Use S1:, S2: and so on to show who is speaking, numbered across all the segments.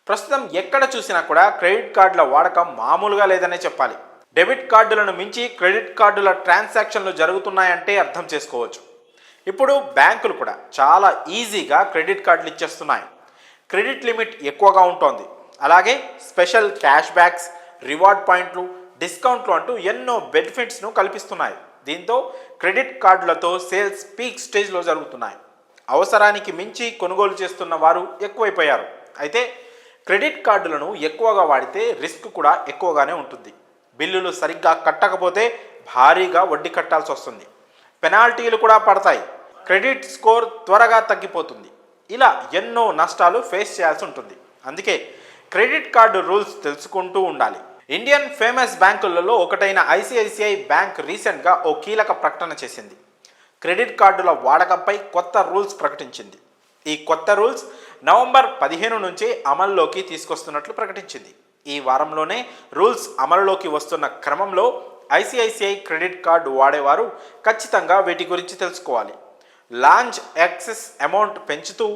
S1: ప్రస్తుతం ఎక్కడ చూసినా కూడా క్రెడిట్ కార్డుల వాడకం మామూలుగా లేదనే చెప్పాలి. డెబిట్ కార్డులను మించి క్రెడిట్ కార్డుల ట్రాన్సాక్షన్లు జరుగుతున్నాయంటే అర్థం చేసుకోవచ్చు. ఇప్పుడు బ్యాంకులు కూడా చాలా ఈజీగా క్రెడిట్ కార్డులు ఇచ్చేస్తున్నాయి. క్రెడిట్ లిమిట్ ఎక్కువగా ఉంటుంది. అలాగే స్పెషల్ క్యాష్ బ్యాక్స్, రివార్డ్ పాయింట్లు, డిస్కౌంట్లు అంటూ ఎన్నో బెనిఫిట్స్ను కల్పిస్తున్నాయి. దీంతో క్రెడిట్ కార్డులతో సేల్స్ పీక్ స్టేజ్లో జరుగుతున్నాయి. అవసరానికి మించి కొనుగోలు చేస్తున్న వారు ఎక్కువైపోయారు. అయితే క్రెడిట్ కార్డులను ఎక్కువగా వాడితే రిస్క్ కూడా ఎక్కువగానే ఉంటుంది. బిల్లులు సరిగ్గా కట్టకపోతే భారీగా వడ్డీ కట్టాల్సి వస్తుంది. పెనాల్టీలు కూడా పడతాయి. క్రెడిట్ స్కోర్ త్వరగా తగ్గిపోతుంది. ఇలా ఎన్నో నష్టాలు ఫేస్ చేయాల్సి ఉంటుంది. అందుకే క్రెడిట్ కార్డు రూల్స్ తెలుసుకుంటూ ఉండాలి. ఇండియన్ ఫేమస్ బ్యాంకులలో ఒకటైన ఐసిఐసిఐ బ్యాంక్ రీసెంట్గా ఓ కీలక ప్రకటన చేసింది. క్రెడిట్ కార్డుల వాడకంపై కొత్త రూల్స్ ప్రకటించింది. ఈ కొత్త రూల్స్ నవంబర్ 15 నుంచి అమల్లోకి తీసుకొస్తున్నట్లు ప్రకటించింది. ఈ వారంలోనే రూల్స్ అమలులోకి వస్తున్న క్రమంలో ఐసిఐసిఐ క్రెడిట్ కార్డు వాడేవారు ఖచ్చితంగా వీటి గురించి తెలుసుకోవాలి. లాంచ్ యాక్సెస్ అమౌంట్ పెంచుతూ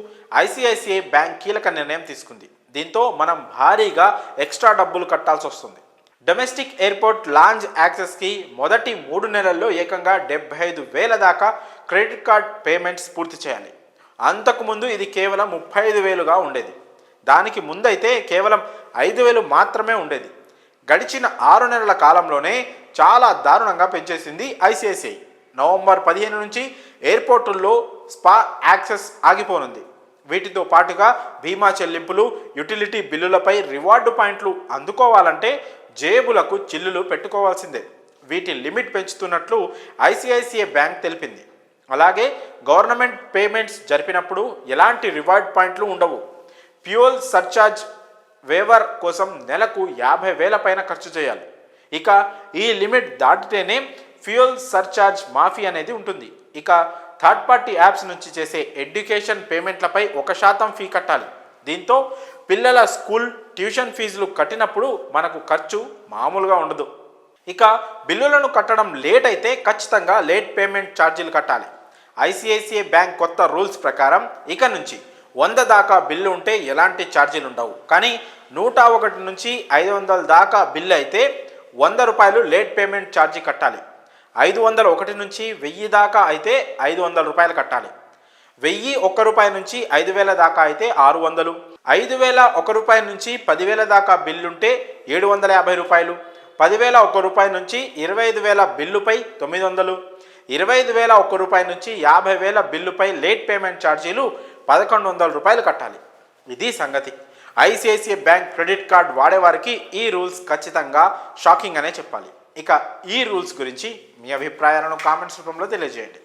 S1: ఐసిఐసిఐ బ్యాంక్ కీలక నిర్ణయం తీసుకుంది. దీంతో మనం భారీగా ఎక్స్ట్రా డబ్బులు కట్టాల్సి వస్తుంది. డొమెస్టిక్ ఎయిర్పోర్ట్ లాంచ్ యాక్సెస్కి మొదటి 3 నెలల్లో ఏకంగా 75,000 దాకా క్రెడిట్ కార్డ్ పేమెంట్స్ పూర్తి చేయాలి. అంతకుముందు ఇది కేవలం 35,000గా ఉండేది. దానికి ముందైతే కేవలం 5,000 మాత్రమే ఉండేది. గడిచిన 6 నెలల కాలంలోనే చాలా దారుణంగా పెంచేసింది ఐసిఐసిఐ. నవంబర్ 15 నుంచి ఎయిర్పోర్టుల్లో స్పా యాక్సెస్ ఆగిపోనుంది. వీటితో పాటుగా బీమా చెల్లింపులు, యుటిలిటీ బిల్లులపై రివార్డు పాయింట్లు అందుకోవాలంటే జేబులకు చిల్లులు పెట్టుకోవాల్సిందే. వీటి లిమిట్ పెంచుతున్నట్లు ఐసిఐసిఐ బ్యాంక్ తెలిపింది. అలాగే గవర్నమెంట్ పేమెంట్స్ జరిపినప్పుడు ఎలాంటి రివార్డ్ పాయింట్లు ఉండవు. ఫ్యూయల్ సర్ఛార్జ్ వేవర్ కోసం నెలకు 50,000 పైన ఖర్చు చేయాలి. ఇక ఈ లిమిట్ దాటితేనే ఫ్యూయల్ సర్ఛార్జ్ మాఫీ అనేది ఉంటుంది. ఇక థర్డ్ పార్టీ యాప్స్ నుంచి చేసే ఎడ్యుకేషన్ పేమెంట్లపై 1% ఫీ కట్టాలి. దీంతో పిల్లల స్కూల్ ట్యూషన్ ఫీజులు కట్టినప్పుడు మనకు ఖర్చు మామూలుగా ఉండదు. ఇక బిల్లులను కట్టడం లేట్ అయితే ఖచ్చితంగా లేట్ పేమెంట్ ఛార్జీలు కట్టాలి. ఐసిఐసిఐ బ్యాంక్ కొత్త రూల్స్ ప్రకారం ఇక నుంచి 100 దాకా బిల్లు ఉంటే ఎలాంటి ఛార్జీలు ఉండవు. కానీ 101 నుంచి 500 దాకా బిల్లు అయితే ₹100 లేట్ పేమెంట్ ఛార్జీ కట్టాలి. 501 నుంచి 1000 దాకా అయితే ₹500 కట్టాలి. ₹1,001 నుంచి 5,000 దాకా అయితే 600, ₹5,001 నుంచి 10,000 దాకా బిల్లుంటే ₹750, ₹10,001 నుంచి 25,000 బిల్లుపై 900, ₹25,001 నుంచి 50,000 బిల్లుపై లేట్ పేమెంట్ ఛార్జీలు ₹1,100 కట్టాలి. ఇది సంగతి. ఐసిఐసిఐ బ్యాంక్ క్రెడిట్ కార్డ్ వాడేవారికి ఈ రూల్స్ ఖచ్చితంగా షాకింగ్ అనే చెప్పాలి. ఇక ఈ రూల్స్ గురించి మీ అభిప్రాయాలను కామెంట్స్ రూపంలో తెలియజేయండి.